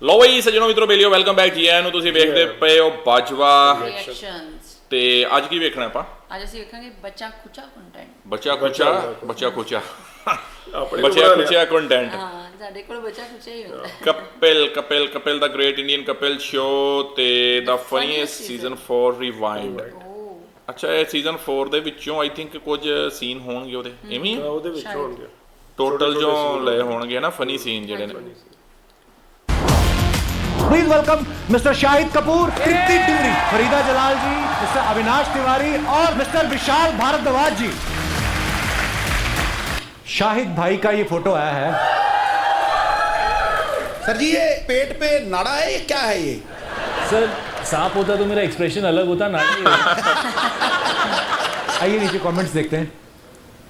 ਲੋ ਬਈ ਸੱਜਣੋ ਮਿੱਤਰੋ ਬੇਲੀਓ ਵੈਲਕਮ ਬੈਕ ਜੀ ਆਇਆਂ ਨੂੰ। ਤੁਸੀਂ ਵੇਖਦੇ ਪਏ ਹੋ ਬਾਜਵਾ ਰਿਐਕਸ਼ਨਸ। ਤੇ ਅੱਜ ਕੀ ਵੇਖਣਾ ਆਪਾਂ? ਅੱਜ ਅਸੀਂ ਵੇਖਾਂਗੇ ਬੱਚਾ ਖੁਚਾ ਕੰਟੈਂਟ। ਬੱਚਾ ਖੁਚਾ ਬੱਚਾ ਖੁਚਾ ਕੰਟੈਂਟ। ਹਾਂ ਸਾਡੇ ਕੋਲ ਬੱਚਾ ਖੁਚਾ ਹੀ ਹੁੰਦਾ ਹੈ। ਕਪਿਲ ਦਾ ਗ੍ਰੇਟ ਇੰਡੀਅਨ ਕਪਿਲ ਸ਼ੋ ਤੇ ਦਾ ਫਨੀਐਸਟ ਸੀਜ਼ਨ 4 ਰਿਵਾਈਂਡ। ਅੱਛਾ ਇਹ ਸੀਜ਼ਨ 4 ਦੇ ਵਿੱਚੋਂ ਆਈ ਥਿੰਕ ਕੁਝ ਸੀਨ ਹੋਣਗੇ ਉਹਦੇ ਐਵੇਂ ਹੀ ਉਹਦੇ ਵਿੱਚ ਹੋਣਗੇ ਟੋਟਲ ਜੋ ਲਏ ਹੋਣਗੇ ਨਾ ਫਨੀ ਸੀਨ ਜਿਹੜੇ ਨੇ। Please welcome Mr. Shahid Kapoor, Kriti Turi, Farida Jalal ji, Mr. Avinash Tiwari और Mr. विशाल भारद्वाज जी। शाहिद भाई का ये फोटो आया है। सर जी ये पेट पे नाड़ा है, ये क्या है ये? सर सांप होता तो मेरा एक्सप्रेशन अलग होता ना। आइए नीचे कमेंट्स देखते हैं।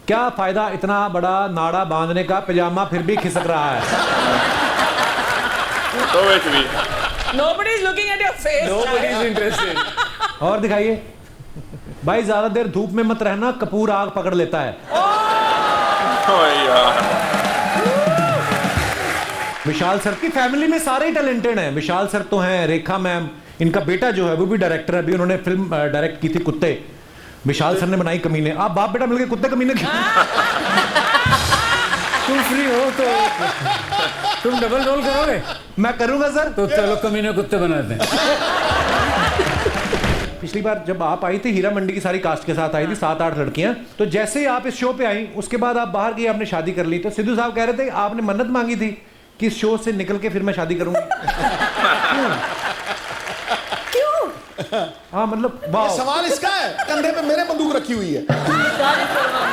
क्या फायदा इतना बड़ा नाड़ा बांधने का, पजामा फिर भी खिसक रहा है। तो ਵਿੱਚ ਵੀ Nobody is looking at your face. Nobody is interested. और दिखाइए भाई, ज्यादा देर धूप में मत रहना, कपूर आग पकड़ लेता है। ਓਏ ਯਾਰ विशाल सर की फैमिली में सारे ही टैलेंटेड हैं। विशाल सर तो हैं, रेखा मैम, इनका बेटा जो है वो भी डायरेक्टर है। अभी उन्होंने फिल्म डायरेक्ट की थी कुत्ते। विशाल सर ने बनाई कमीने। आप बाप बेटा मिलके कुत्ते कमीने तुम फ्री हो तो तुम डबल रोल करोगे? मैं करूंगा सर। तो चलो कमीने कुत्ते बनाते हैं। पिछली बार जब आप आई थी हीरा मंडी की सारी कास्ट के साथ आई थी, 7-8 लड़कियां। तो जैसे ही आप इस शो पे आई उसके बाद आप बाहर गई, आपने शादी कर ली। तो सिद्धू साहब कह रहे थे आपने मन्नत मांगी थी कि इस शो से निकल के फिर मैं शादी करूंगी। क्यों? हाँ मतलब ये वाह, सवाल इसका है, कंधे पे मेरे बंदूक रखी हुई है।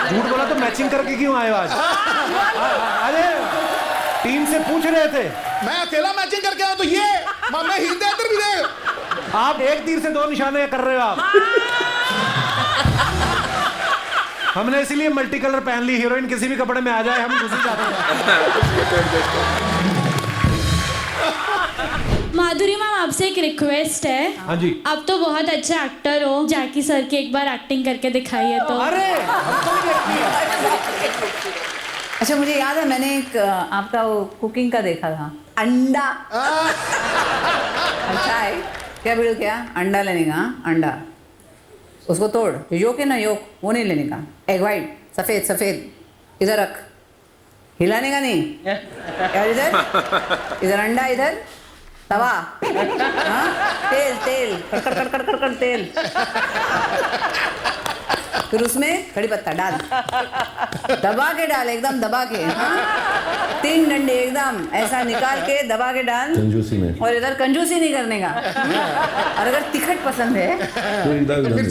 झूठ बोला तो मैचिंग करके क्यों आए हो आज? अरे टीम से पूछ रहे थे। मैं अकेला मैचिंग करके आया तो ये मैं हिल दे इधर भी दे। आप एक तीर से 2 निशाने कर रहे हो आप। हमने इसीलिए मल्टी कलर पहन ली। हीरोइन किसी भी कपड़े में आ जाए हम घुसी जाते हैं। माधुरी मैम आपसे एक रिक्वेस्ट है। हाँ जी। आप तो बहुत अच्छे एक्टर हो, जैकी सर की एक बार एक्टिंग करके दिखाइए तो। अरे अच्छा मुझे याद है मैंने एक आपका वो कुकिंग का देखा था। अंडा अच्छा है क्या वीडियो? क्या अंडा लेने का? अंडा उसको तोड़, योक है ना, योक वो नहीं लेने का। एग वाइट सफेद सफेद इधर रख, हिलाने का नहीं। यार इधर इधर अंडा, इधर तवा, हाँ तेल तेल कड़ कड़ कड़ कड़ कड़ तेल, फिर उसमें कड़ी पत्ता डाल, दबा के डाल, एकदम दबा के। हाँ 3 डंडे एकदम ऐसा निकाल के दबा के डाल। कंजूसी में। और इधर कंजूसी नहीं करने का। और अगर तिखट पसंद है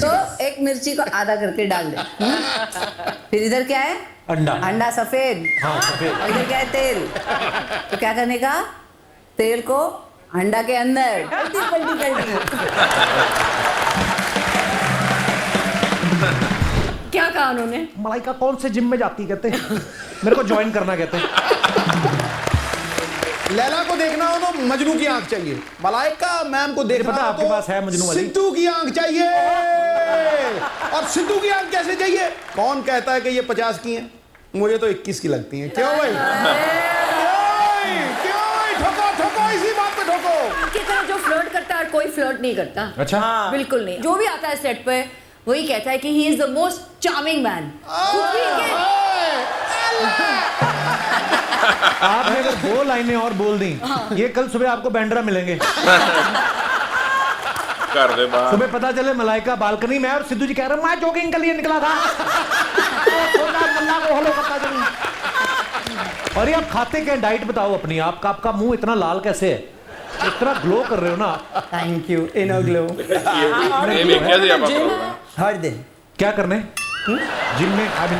तो एक मिर्ची को आधा करके डाल दे। फिर इधर क्या है? अंडा। अंडा सफेद। हाँ सफेद। और इधर क्या है? तेल। तो क्या करने का? तेल को अंडा के अंदर पलटी पलटी पलटी। क्या कहा उन्होंने? मलाइका कौन से जिम में जाती कहते हैं? मेरे को ज्वाइन करना कहते हैं। लैला को देखना हो तो मजनू की आंख चाहिए, मलाइका मैम को देखना पता हो आपके तो पास है मजनू वाली? सिद्धू की आंख चाहिए। और सिद्धू की आंख कैसे चाहिए? कौन कहता है कि ये 50 की हैं? मुझे तो 21 की लगती हैं। क्यों भाई? क्यों भाई? ठोको ठोको, इसी बात पे ठोको। की तरह जो फ्लर्ट करता है और कोई फ्लर्ट नहीं करता। अच्छा। बिल्कुल नहीं। जो भी आता है सेट पे वही कहता है कि he is the most charming man. आपने अगर 2 लाइनें और बोल दी, ये कल सुबह आपको बैंड्रा मिलेंगे। कर दे बात। सुबह पता चले मलाइका बालकनी में और सिद्धू जी कह रहे मैं जॉगिंग के लिए निकला था। और ये आप खाते क्या? डाइट बताओ अपनी। आपका मुंह इतना लाल कैसे है? इतना ग्लो कर रहे हो ना। Thank you. Inner glow. ये ਵੇਖਿਆ ਸੀ ਆਪਾਂ ਪ੍ਰੋਗਰਾਮ। हर दिन क्या करने? जिम में करता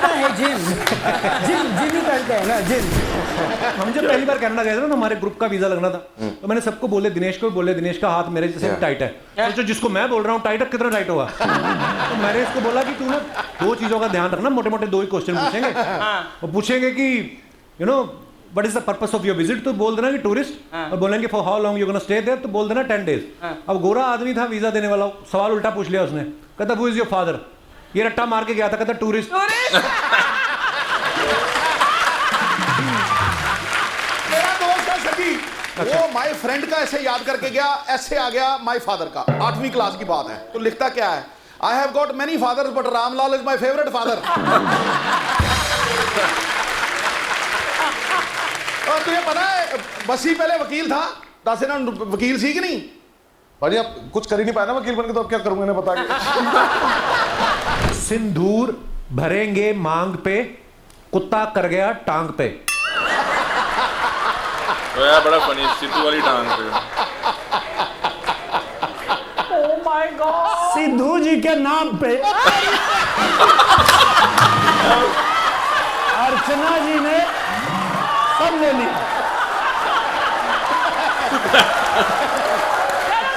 है जिम। जिम जिम ही करते हैं ना, जिम। हम जब पहली बार कनाडा गए थे ना तो हमारे ग्रुप का वीजा लगना था। तो मैंने सबको बोले, दिनेश को भी बोले, दिनेश का हाथ मेरे जैसे टाइट है। सोचो जिसको मैं बोल रहा हूँ टाइट है, कितना टाइट होगा। तो मैंने इसको बोला कि तू ना 2 चीजों का ध्यान रखना, मोटे मोटे 2 ही क्वेश्चन पूछेंगे। वो पूछेंगे कि you know what is the purpose of your visit, तो बोल देना कि टूरिस्ट। और बोलेंगे for how long you gonna stay there, तो बोल देना 10 days। अब गोरा आदमी था वीजा देने वाला, सवाल उल्टा पूछ लिया उसने। कहता हु इज योर फादर? ये रट्टा मार के गया था, कहता टूरिस्ट। वो माय फ्रेंड का ऐसे याद करके गया, ऐसे आ गया माय फादर का, 8वीं क्लास की बात है। तो लिखता क्या है, I have got many fathers but Ramlal is my favourite father. और तुझे पता है बसी पहले वकील था, 10 दिन वकील सीख नहीं। भाजी आप कुछ कर ही नहीं पाए ना वकील बन के, तो अब क्या करूंगा इन्हें बता के। सिंदूर भरेंगे मांग पे, कुत्ता कर गया टांग पे। तो यार बड़ा फनी, सिद्धू वाली टांग पे। सिद्धू जी के नाम पे अर्चना जी ने सब ले लिया।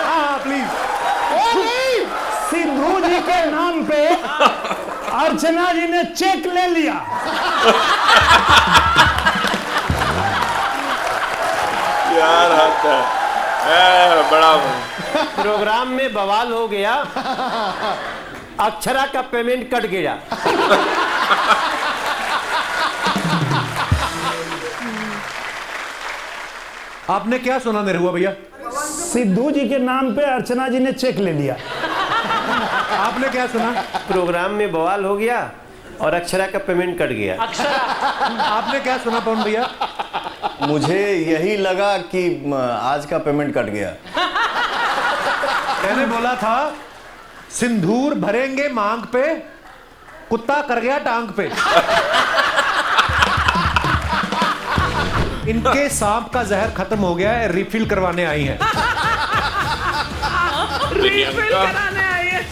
हाँ प्लीज। सिद्धू जी के नाम पे अर्चना जी ने चेक ले लिया। यार हद है, बड़ा प्रोग्राम में बवाल हो गया, अक्षरा का पेमेंट कट गया। आपने क्या सुना निरहुआ भैया? सिद्धू जी के नाम पे अर्चना जी ने चेक ले लिया। आपने क्या सुना? प्रोग्राम में बवाल हो गया और अक्षरा का पेमेंट कट गया। आपने क्या सुना पवन भैया? मुझे यही लगा कि आज का पेमेंट कट गया। मैंने बोला था सिंदूर भरेंगे मांग पे, कुत्ता कर गया टांग पे। इनके सांप का जहर खत्म हो गया है, रिफिल करवाने आई हैं।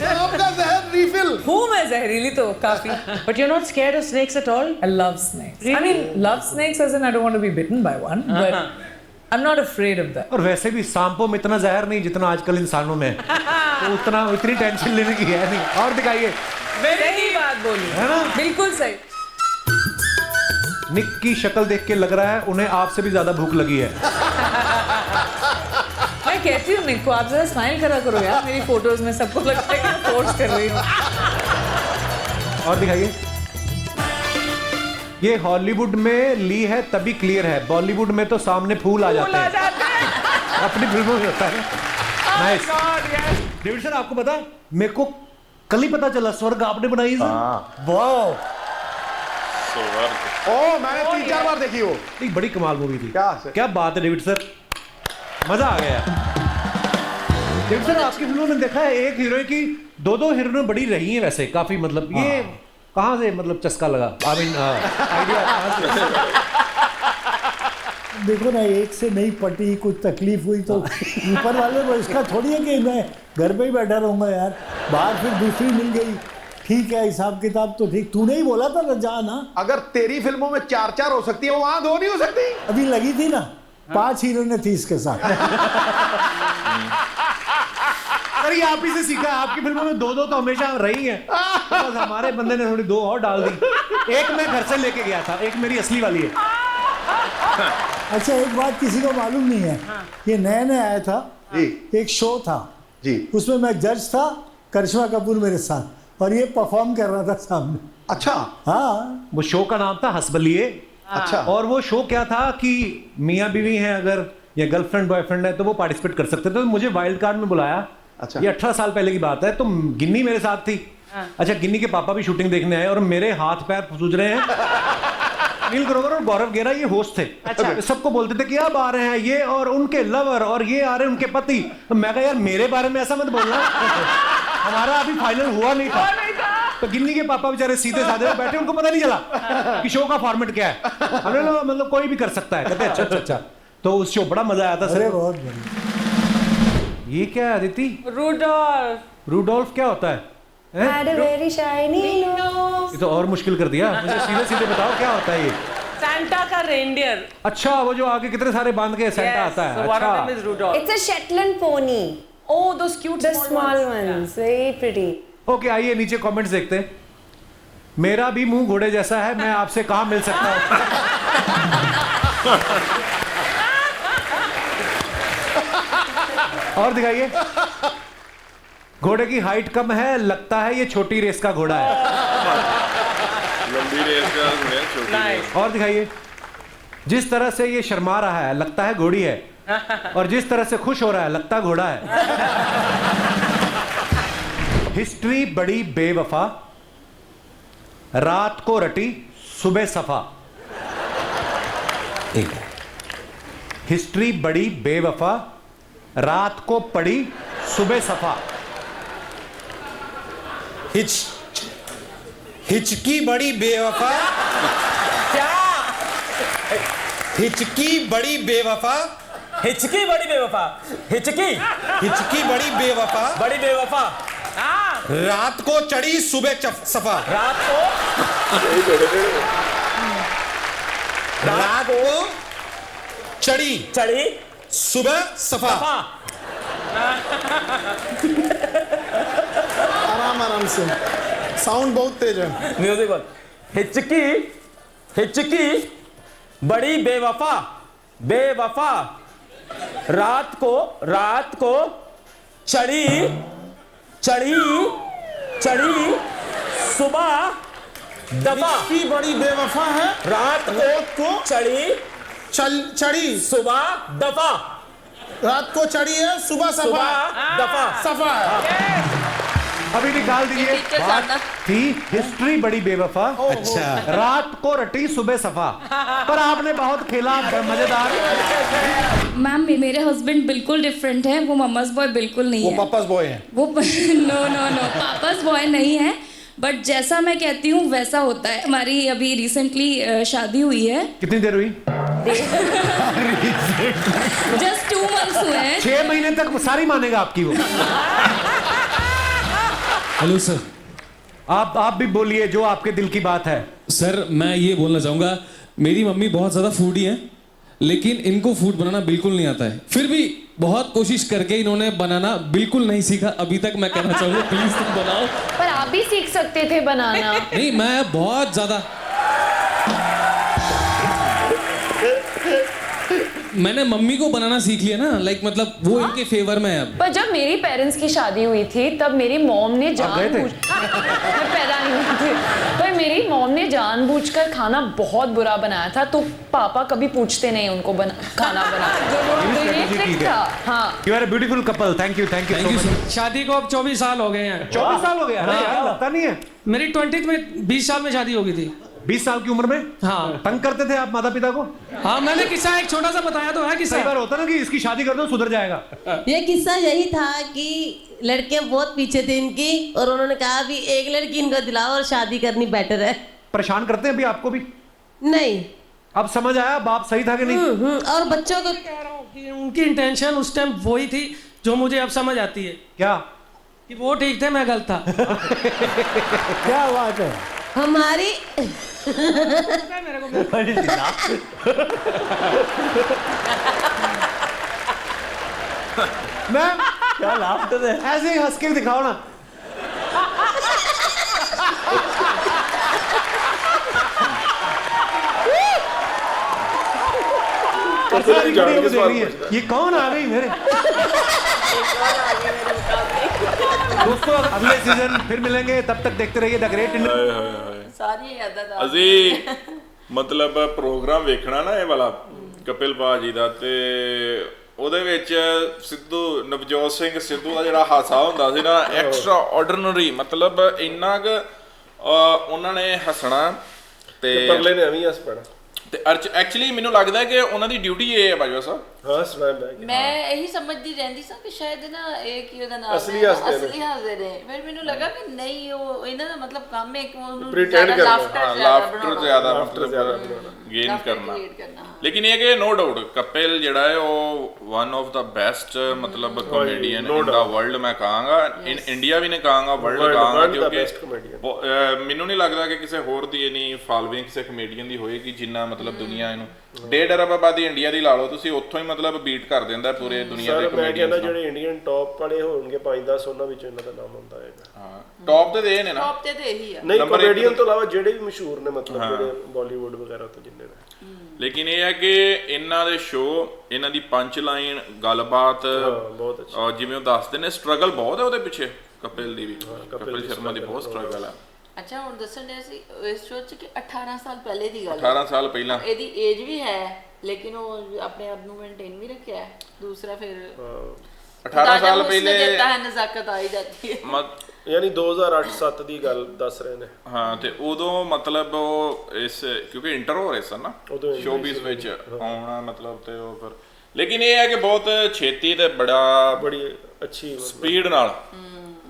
सांप का जहर रिफिल। हूँ मैं जहरीली तो काफी। But you're not scared of snakes at all? I love snakes. I mean, love snakes as in I don't want to be bitten by one, but I'm not afraid of that. और वैसे भी सांपों में इतना जहर नहीं जितना आजकल इंसानों में है। तो इतनी टेंशन लेने की है नहीं। और दिखाइए। सही बात बोली है ना? बिल्कुल सही। निक की शक्ल देख के लग रहा है उन्हें आपसे भी ज्यादा भूख लगी है। मैं कहती हूँ निक को, आप जरा स्माइल करा करो यार मेरी फोटोज में, सबको लगता है कि मैं फोर्स कर रही हूँ। और दिखाइए। ये हॉलीवुड में ली है तभी क्लियर है, बॉलीवुड में तो सामने फूल आ जाते हैं। अपनी फिल्मों में होता है। नाइस। डेविड सर आपको पता, मेरे को कल ही पता चला स्वर्ग आपने बनाई सर। वाह, ओ मैंने 3-4 बार देखी वो। एक बड़ी कमाल मूवी थी। क्या बात है डेविड सर, मजा आ गया। डेविड सर आपकी फिल्मों में देखा है एक हीरोइन की 2-2 हीरोइनें बड़ी रही हैं वैसे काफी, मतलब ये कहाँ से मतलब चस्का लगा? आई मीन आइडिया कहाँ से? देखो ना, एक से नहीं पटी, कुछ तकलीफ हुई तो ऊपर वाले को इसका थोड़ी है कि मैं घर पे ही बैठा रहूंगा यार, बाहर फिर दूसरी मिल गई, ठीक है हिसाब किताब तो ठीक। तूने ही बोला था जा ना। अगर तेरी फिल्मों में 4-4 हो सकती है, वो वहां 2 नहीं हो सकती। अभी लगी थी ना, 5 हीरोइनें थी इसके साथ। अरे आप ही से सीखा है, आपकी फिल्मों में 2-2 तो हमेशा रही हैं। बस हमारे बंदे ने थोड़ी 2 और डाल दी। एक मैं घर से लेके गया था, एक मेरी असली वाली है। अच्छा एक बात किसी को मालूम नहीं है, ये नया नया आया था जी। एक शो था जी, उसमें मैं जज था, करिश्मा कपूर मेरे साथ, और ये परफॉर्म कर रहा था सामने। अच्छा हाँ, वो शो का नाम था हंसबलिए। अच्छा। और वो शो क्या था कि मियाँ बीवी हैं अगर या गर्लफ्रेंड बॉयफ्रेंड है तो वो पार्टिसिपेट कर सकते थे। तो मुझे वाइल्ड कार्ड में बुलाया। अच्छा। ये 18 साल पहले की बात है। तो गिन्नी मेरे साथ थी। अच्छा, गिन्नी के पापा भी शूटिंग देखने आए और मेरे हाथ पैर सूझ रहे हैं। अनिल ग्रोवर और गौरव गेरा ये होस्ट थे। अच्छा। सबको बोलते थे कि अब आ रहे हैं ये और उनके लवर और ये आ रहे हैं उनके पति। तो मैं कहा यार मेरे बारे में ऐसा मत बोलना, हमारा अभी फाइनल हुआ नहीं था। तो गिन्नी के पापा बेचारे सीधे साधे बैठे, उनको पता नहीं चला कि शो का फॉर्मेट क्या है। हमने कहा मतलब कोई भी कर सकता है। कहते अच्छा अच्छा अच्छा। तो उस शो बड़ा मजा आया था सर। बहुत बढ़िया। ये क्या है अदिति? रूडोल्फ। रूडोल्फ क्या होता है? Very shiny nose. ये तो और मुश्किल कर दिया। मुझे सीधे सीधे बताओ क्या होता है ये? सैंटा का रेनडियर। अच्छा, वो जो आगे कितने सारे बांध के सेंटा आता है। So one of them अच्छा is Rudolph. It's a Shetland pony. Oh, those cute The small ones. Very pretty. Okay, आइए नीचे कमेंट्स देखते हैं। मेरा भी मुंह घोड़े जैसा है, मैं आपसे कहाँ मिल सकता हूँ? और दिखाइए। घोड़े की हाइट कम है, लगता है ये छोटी रेस का घोड़ा है। लंबी रेस का घोड़ा, छोटी रेस। और दिखाइए। जिस तरह से ये शर्मा रहा है, लगता है घोड़ी है। और जिस तरह से खुश हो रहा है लगता घोड़ा है। हिस्ट्री बड़ी बेवफा, रात को रटी सुबह सफा। हिस्ट्री बड़ी बेवफा, रात को पड़ी सुबह सफा। हिचकी बड़ी बेवफा, क्या? हिचकी बड़ी बेवफा, हिचकी बड़ी बेवफा, हिचकी हिचकी बड़ी बेवफा, बड़ी बेवफा, रात को चढ़ी सुबह सफा। रात को चढ़ी चढ़ी सुबह सफा। आराम आराम से, साउंड बहुत तेज है। म्यूजिक बोल। हिचकी हिचकी बड़ी बेवफा, बेवफा, रात को चढ़ी चढ़ी चढ़ी सुबह दफा। हिचकी बड़ी बेवफा है, रात को चढ़ी चढ़ी सुबह दफा। रात को चढ़ी है सुबह सफा। दफा सफा है। अभी निकाल दीजिए। बात थी हिस्ट्री बड़ी बेवफा, अच्छा, रात को रटी सुबह सफा। पर आपने बहुत खेला, मजेदार। मैम मेरे हस्बैंड बिल्कुल डिफरेंट है, वो मम्मास बॉय बिल्कुल नहीं है। वो पापास बॉय है। वो नो पापास बॉय नहीं है, बट जैसा मैं कहती हूँ वैसा होता है। हमारी अभी रिसेंटली शादी हुई है। कितनी देर हुई? जस्ट 2 months हुए हैं। 6 महीने तक सारी मानेगा आपकी वो। Hello sir. आप भी बोलिए जो आपके दिल की बात है। सर मैं ये बोलना चाहूँगा, मेरी मम्मी बहुत ज़्यादा फूडी हैं, लेकिन इनको फूड बनाना बिल्कुल नहीं आता है। फिर भी बहुत कोशिश करके इन्होंने बनाना बिल्कुल नहीं सीखा अभी तक। मैं कहना चाहूँगा प्लीज़ तुम बनाओ। पर आप भी सीख सकते थे बनाना। नहीं, मैं बहुत ज़्यादा मैंने मम्मी को बनाना सीख लिया ना, लाइक मतलब वो इनके फेवर में है अब। पर जब मेरी पेरेंट्स की शादी हुई थी तब मेरी मॉम ने जानबूझ मैं पैदा नहीं हुई थी, पर मेरी मॉम ने जानबूझकर खाना बहुत बुरा बनाया था, तो पापा कभी पूछते नहीं उनको खाना बनाना। तो ये ट्रिक था। हाँ, you are a beautiful couple. Thank you so much. शादी को अब 24 साल हो गए हैं। 24 साल हो गया? अरे यार, लगता नहीं है। मेरी 20 में 20 साल में शादी हो गई थी। 20 साल की उम्र में? हाँ। तंग करते थे आप माता पिता को? हाँ, मैंने किस्सा एक छोटा सा बताया तो है। किस्सा कई बार होता ना कि इसकी शादी कर दो सुधर जाएगा। ये किस्सा यही था कि लड़के बहुत पीछे थे इनकी, और उन्होंने कहा भी एक लड़की इनको दिलाओ और शादी करनी बेटर है। परेशान करते हैं अभी आपको भी? नहीं। अब समझ आया बाप सही था कि नहीं? और बच्चों को कह रहा हूँ कि उनकी इंटेंशन उस टाइम वही थी जो मुझे अब समझ आती है। क्या? कि वो ठीक थे, मैं गलत था। क्या बात है? हमारी मैम क्या लाफ्ट है? ऐसे ही हंस के दिखाओ ना। ये कौन आ गई मेरे? दोस्तों अगले सीजन फिर मिलेंगे, तब तक देखते रहिए द ग्रेट इंडियन। सारी यादां ਅਸੀਂ ਮਤਲਬ ਪ੍ਰੋਗਰਾਮ ਵੇਖਣਾ ਨਾ ਇਹ ਵਾਲਾ ਕਪਿਲ ਭਾਜੀ ਦਾ, ਤੇ ਉਹਦੇ ਵਿੱਚ ਸਿੱਧੂ ਨਵਜੋਤ ਸਿੰਘ ਸਿੱਧੂ ਦਾ ਜਿਹੜਾ ਹਾਸਾ ਹੁੰਦਾ ਸੀ ਨਾ, ਐਕਸਟਰਾ ਆਰਡੀਨਰੀ, ਮਤਲਬ ਇੰਨਾ ਕੁ ਉਹਨਾਂ ਨੇ ਹੱਸਣਾ ਤੇ ਪਰਲੇ ਨੇ ਐਵੇਂ ਹੱਸ ਪੈਣਾ। ਤੇ ਐਕਚੁਅਲੀ ਮੈਨੂੰ ਲੱਗਦਾ ਕਿ ਉਹਨਾਂ ਦੀ ਡਿਊਟੀ ਇਹ ਹੈ ਬਾਜਵਾ ਸਾਹਿਬ। ਹਾਂ ਸੁਣਾਇਆ ਮੈਂ ਇਹੀ ਸਮਝਦੀ ਰਹਿੰਦੀ ਸਾਂ ਕਿ ਸ਼ਾਇਦ ਨਾ ਇਹ ਕੀ ਉਹਦਾ ਨਾਮ ਅਸਲੀ ਹੱਸਦੇ ਨੇ, ਫਿਰ ਮੈਨੂੰ ਲੱਗਾ ਕਿ ਨਹੀਂ, ਉਹ ਇਹਨਾਂ ਦਾ ਮਤਲਬ ਕੰਮ ਹੈ ਕਿ ਉਹਨੂੰ ਪ੍ਰੀਟੈਂਡ ਕਰਨਾ, ਲਾਫਟਰ ਜ਼ਿਆਦਾ ਗੇਨ ਕਰਨਾ। ਲੇਕਿਨ ਇਹ ਕਿ ਨੋ ਡਾਊਟ ਕਪਿਲ ਜਿਹੜਾ ਹੈ ਉਹ ਵਨ ਆਫ ਦਾ ਬੈਸਟ ਮਤਲਬ ਕਮੇਡੀਅਨ ਇਨ ਦਾ ਵਰਲਡ, ਮੈਂ ਕਹਾਂਗਾ ਇਨ ਇੰਡੀਆ ਵੀ ਨਹੀਂ ਕਹਾਂਗਾ, ਵਰਲਡ ਕਹਾਂਗਾ, ਕਿਉਂਕਿ ਮੈਨੂੰ ਨਹੀਂ ਲੱਗਦਾ ਕਿ ਕਿਸੇ ਹੋਰ ਦੀ ਇਨੀ ਫਾਲੋਇੰਗ ਕਿਸੇ ਕਮੇਡੀਅਨ ਦੀ ਹੋਏਗੀ ਜਿੰਨਾ ਮਤਲਬ ਦੁਨੀਆ ਇਹਨੂੰ 1.5 ਅਰਬ ਆਬਾਦੀ ਇੰਡੀਆ ਦੀ ਲਾ ਲਓ ਤੁਸੀਂ, ਉੱਥੋਂ ਹੀ ਮਤਲਬ ਬੀਟ ਕਰ ਦਿੰਦਾ ਪੂਰੇ ਦੁਨੀਆ ਦੇ ਕਮੇਡੀਅਨ। ਜਿਹੜੇ ਇੰਡੀਅਨ ਟੌਪ ਵਾਲੇ ਹੋਣਗੇ 5-10 ਉਹਨਾਂ ਵਿੱਚੋਂ ਇਹਨਾਂ ਦਾ ਨਾਮ ਹੁੰਦਾ ਹੈਗਾ। ਹਾਂ, ਟੌਪ ਤੇ ਇਹ ਨੇ ਨਾ, ਟੌਪ ਤੇ ਇਹੀ ਆ। ਨਹੀਂ, ਕਮੇਡੀਅਨ ਤੋਂ ਇਲਾਵਾ ਜਿਹੜੇ ਵੀ ਮਸ਼ਹੂਰ ਨੇ, ਮਤਲਬ ਜਿਹੜੇ ਬਾਲੀਵੁੱਡ ਵਗੈਰਾ ਤੋਂ ਜਿੰਨੇ ਨੇ। ਲੇਕਿਨ ਇਹ ਹੈ ਕਿ ਇਹਨਾਂ ਦੇ ਸ਼ੋਅ, ਇਹਨਾਂ ਦੀ ਪੰਚ ਲਾਈਨ, ਗੱਲਬਾਤ ਬਹੁਤ ਅੱਛੀ, ਜਿਵੇਂ ਉਹ ਦੱਸਦੇ ਨੇ, ਸਟਰਗਲ ਬਹੁਤ ਹੈ ਉਹਦੇ ਪਿੱਛੇ। ਕਪਿਲ ਦੀ ਵੀ, ਕਪਿਲ ਸ਼ਰਮਾ ਦੀ ਬਹੁਤ ਸਟਰਗਲ ਹੈ। ਅੱਛਾ, ਹੁਣ ਦੱਸਣ ਦੇ ਸੀ ਇਸ ਸ਼ੋਅ 'ਚ ਕਿ 18 ਸਾਲ ਪਹਿਲੇ ਦੀ ਗੱਲ, 18 ਸਾਲ ਪਹਿਲਾਂ ਇਹਦੀ ਏਜ ਵੀ ਹੈ ਲੇਕਿਨ ਉਹ ਆਪਣੇ ਆਪ ਨੂੰ ਮੇਨਟੇਨ ਵੀ ਰੱਖਿਆ ਹੈ। ਦੂਸਰਾ ਫਿਰ 18 ਸਾਲ ਪਹਿਲੇ देता है नजाकत आ ही जाती है। ਯਾਨੀ 2008-7 ਦੀ ਗੱਲ ਦੱਸ ਰਹੇ ਨੇ। ਹਾਂ ਤੇ ਉਦੋਂ ਮਤਲਬ ਉਹ ਇਸ ਕਿਉਂਕਿ ਇੰਟਰ ਹੋ ਰਹੇ ਸਨ ਨਾ ਸ਼ੋਬੀਜ਼ ਵਿੱਚ ਆਉਣਾ ਮਤਲਬ ਤੇ ਉਹ ਫਿਰ ਲੇਕਿਨ ਇਹ ਹੈ ਕਿ ਬਹੁਤ ਛੇਤੀ ਤੇ ਬੜੀ ਅੱਛੀ ਸਪੀਡ ਨਾਲ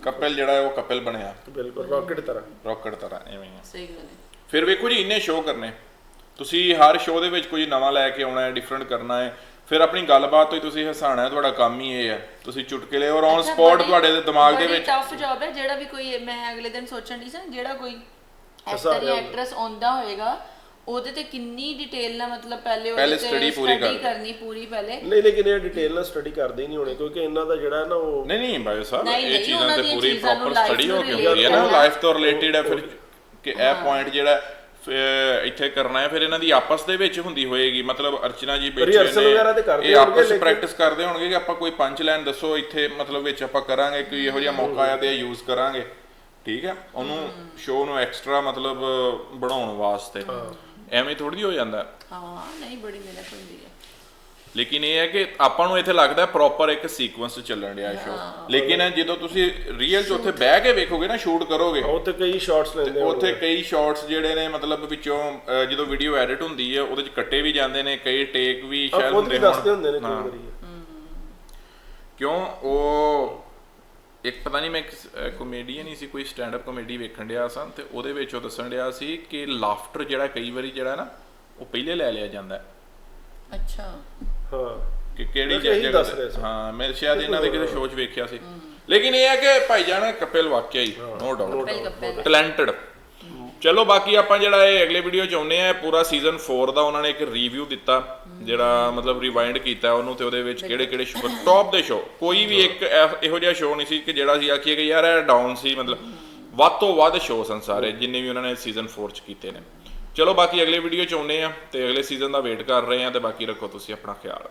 ਕਪਲ ਜਿਹੜਾ ਹੈ ਉਹ ਕਪਲ ਬਣਿਆ। ਬਿਲਕੁਲ ਰਾਕਟ ਤਰ੍ਹਾਂ ਐਵੇਂ ਹੀ ਸਹੀ ਗੱਲ ਹੈ। ਫਿਰ ਵੇਖੋ ਜੀ ਇੰਨੇ ਸ਼ੋਅ ਕਰਨੇ, ਤੁਸੀਂ ਹਰ ਸ਼ੋਅ ਦੇ ਵਿੱਚ ਕੁਝ ਨਵਾਂ ਲੈ ਕੇ ਆਉਣਾ ਹੈ, ਡਿਫਰੈਂਟ ਕਰਨਾ ਹੈ, ਫਿਰ ਆਪਣੀ ਗੱਲਬਾਤ ਤੋਂ ਹੀ ਤੁਸੀਂ ਹਸਾਣਾ ਹੈ, ਤੁਹਾਡਾ ਕੰਮ ਹੀ ਇਹ ਹੈ। ਤੁਸੀਂ ਚੁਟਕਲੇ ਔਰ ਔਨ ਸਪੌਟ ਤੁਹਾਡੇ ਦੇ ਦਿਮਾਗ ਦੇ ਵਿੱਚ ਟਫ ਜੌਬ ਹੈ। ਜਿਹੜਾ ਵੀ ਕੋਈ ਮੈਂ ਅਗਲੇ ਦਿਨ ਸੋਚਣ ਦੀ ਸੀ ਜਿਹੜਾ ਕੋਈ ਐਕਟਰ ਜਾਂ ਐਕਟਰੈਸ ਆਉਂਦਾ ਹੋਏਗਾ ਉਹਦੇ ਤੇ ਕਿੰਨੀ ਡਿਟੇਲ ਨਾਲ ਮਤਲਬ ਪਹਿਲੇ ਸਟੱਡੀ ਪੂਰੀ ਕਰਨੀ ਪੂਰੀ ਪਹਿਲੇ ਨਹੀਂ ਲੇਕਿਨ ਇਹ ਡਿਟੇਲ ਨਾਲ ਸਟੱਡੀ ਕਰਦੇ ਹੀ ਨਹੀਂ ਹੋਣੇ ਕਿਉਂਕਿ ਇਹਨਾਂ ਦਾ ਜਿਹੜਾ ਨਾ ਉਹ ਨਹੀਂ ਬਾਈ ਸਾਹਿਬ ਇਹ ਚੀਜ਼ਾਂ ਤੇ ਪੂਰੀ ਪ੍ਰੋਪਰ ਸਟੱਡੀ ਹੋ ਕੇ ਹੁੰਦੀ ਹੈ ਨਾ, ਲਾਈਫ ਤੋਂ ਰਿਲੇਟਡ ਹੈ। ਫਿਰ ਕਿ ਇਹ ਪੁਆਇੰਟ ਜਿਹੜਾ ਇੱਥੇ ਕਰਨਾ ਹੈ ਫਿਰ ਇਹਨਾਂ ਦੀ ਆਪਸ ਦੇ ਵਿੱਚ ਹੁੰਦੀ ਹੋਏਗੀ। ਮਤਲਬ ਅਰਚਨਾ ਜੀ ਬੈਠੇ ਨੇ ਇਹ ਆਪਸ ਪ੍ਰੈਕਟਿਸ ਕਰਦੇ ਹੋਣਗੇ ਕਿ ਆਪਾਂ ਕੋਈ ਪੰਚ ਲਾਈਨ ਦੱਸੋ ਇੱਥੇ ਮਤਲਬ ਵਿੱਚ ਆਪਾਂ ਕਰਾਂਗੇ, ਕੋਈ ਇਹੋ ਜਿਹਾ ਮੌਕਾ ਆਇਆ ਤੇ ਯੂਜ਼ ਕਰਾਂਗੇ, ਠੀਕ ਹੈ, ਉਹਨੂੰ ਸ਼ੋਅ ਨੂੰ ਐਕਸਟਰਾ ਮਤਲਬ ਬਣਾਉਣ ਵਾਸਤੇ। ਐਵੇਂ ਥੋੜੀ ਹੋ ਜਾਂਦਾ। ਹਾਂ ਨਹੀਂ ਬੜੀ ਮਿਹਨਤ ਹੁੰਦੀ ਹੈ। ਲੇਕਿਨ ਇਹ ਹੈ ਕਿ ਆਪਾਂ ਨੂੰ ਇੱਥੇ ਲੱਗਦਾ ਪ੍ਰੋਪਰ ਇੱਕ ਸੀਕੁਐਂਸ ਚੱਲਣ ਡਿਆ ਸ਼ੋਅ, ਲੇਕਿਨ ਜਦੋਂ ਤੁਸੀਂ ਰੀਅਲ 'ਚ ਉੱਥੇ ਬਹਿ ਕੇ ਵੇਖੋਗੇ ਨਾ ਸ਼ੂਟ ਕਰੋਗੇ ਉੱਥੇ ਕਈ ਸ਼ਾਟਸ ਲੈਂਦੇ ਉੱਥੇ ਕਈ ਸ਼ਾਟਸ ਜਿਹੜੇ ਨੇ ਮਤਲਬ ਵਿੱਚੋਂ ਜਦੋਂ ਵੀਡੀਓ ਐਡਿਟ ਹੁੰਦੀ ਹੈ ਉਹਦੇ 'ਚ ਕੱਟੇ ਵੀ ਜਾਂਦੇ ਨੇ, ਕਈ ਟੇਕ ਵੀ ਸ਼ਾਇਦ ਹੁੰਦੇ ਹੋਣ। ਕਿਉਂ ਉਹ ਇੱਕ ਪਤਾ ਨਹੀਂ ਮੈਂ ਕਮੇਡੀਅਨ ਹੀ ਸੀ, ਕੋਈ ਸਟੈਂਡ ਅਪ ਕਮੇਡੀ ਵੇਖਣ ਡਿਆ ਸਨ ਤੇ ਉਹਦੇ ਵਿੱਚ ਉਹ ਦੱਸਣ ਡਿਆ ਸੀ ਕਿ ਲਾਫਟਰ ਜਿਹੜਾ ਕਈ ਵਾਰੀ ਜਿਹੜਾ ਨਾ ਉਹ ਪਹਿਲੇ ਲੈ ਲਿਆ ਜਾਂਦਾ। ਅੱਛਾ ਹਾਂ ਕਿ ਕਿਹੜੀ ਜਗ੍ਹਾ ਹਾਂ ਮੈਂ ਸ਼ਾਇਦ ਇਹਨਾਂ ਦੇ ਕਿਸੇ ਸ਼ੋਅ 'ਚ ਵੇਖਿਆ ਸੀ। ਲੇਕਿਨ ਇਹ ਹੈ ਕਿ ਭਾਈਜਾਨ ਕਪਿਲ ਵਾਕਿਆ ਹੀ ਨੋ ਡਾਊਟ ਟੈਲੈਂਟਡ। ਚਲੋ ਬਾਕੀ ਆਪਾਂ ਜਿਹੜਾ ਇਹ ਅਗਲੇ ਵੀਡੀਓ 'ਚ ਆਉਂਦੇ ਆ ਪੂਰਾ ਸੀਜ਼ਨ 4 ਦਾ ਉਹਨਾਂ ਨੇ ਇੱਕ ਰਿਵਿਊ ਦਿੱਤਾ ਜਿਹੜਾ ਮਤਲਬ ਰਿਵਾਈਂਡ ਕੀਤਾ ਉਹਨੂੰ ਤੇ ਉਹਦੇ ਵਿੱਚ ਕਿਹੜੇ ਸ਼ੋਅ ਟੌਪ ਦੇ ਸ਼ੋਅ ਕੋਈ ਵੀ ਇੱਕ ਇਹੋ ਜਿਹਾ ਸ਼ੋਅ ਨਹੀਂ ਸੀ ਕਿ ਜਿਹੜਾ ਸੀ ਆਖੀਏ ਕਿ ਯਾਰ ਇਹ ਡਾਊਨ ਸੀ। ਮਤਲਬ ਵੱਧ ਤੋਂ ਵੱਧ ਸ਼ੋਅ ਸਨ ਸਾਰੇ ਜਿੰਨੇ ਵੀ ਉਹਨਾਂ ਨੇ ਸੀਜ਼ਨ 4 'ਚ ਕੀਤੇ ਨੇ। ਚਲੋ ਬਾਕੀ ਅਗਲੇ ਵੀਡੀਓ 'ਚ ਆਉਂਦੇ ਆ ਤੇ ਅਗਲੇ ਸੀਜ਼ਨ ਦਾ ਵੇਟ ਕਰ ਰਹੇ ਆ ਤੇ ਬਾਕੀ ਰੱਖੋ ਤੁਸੀਂ ਆਪਣਾ ਖਿਆਲ।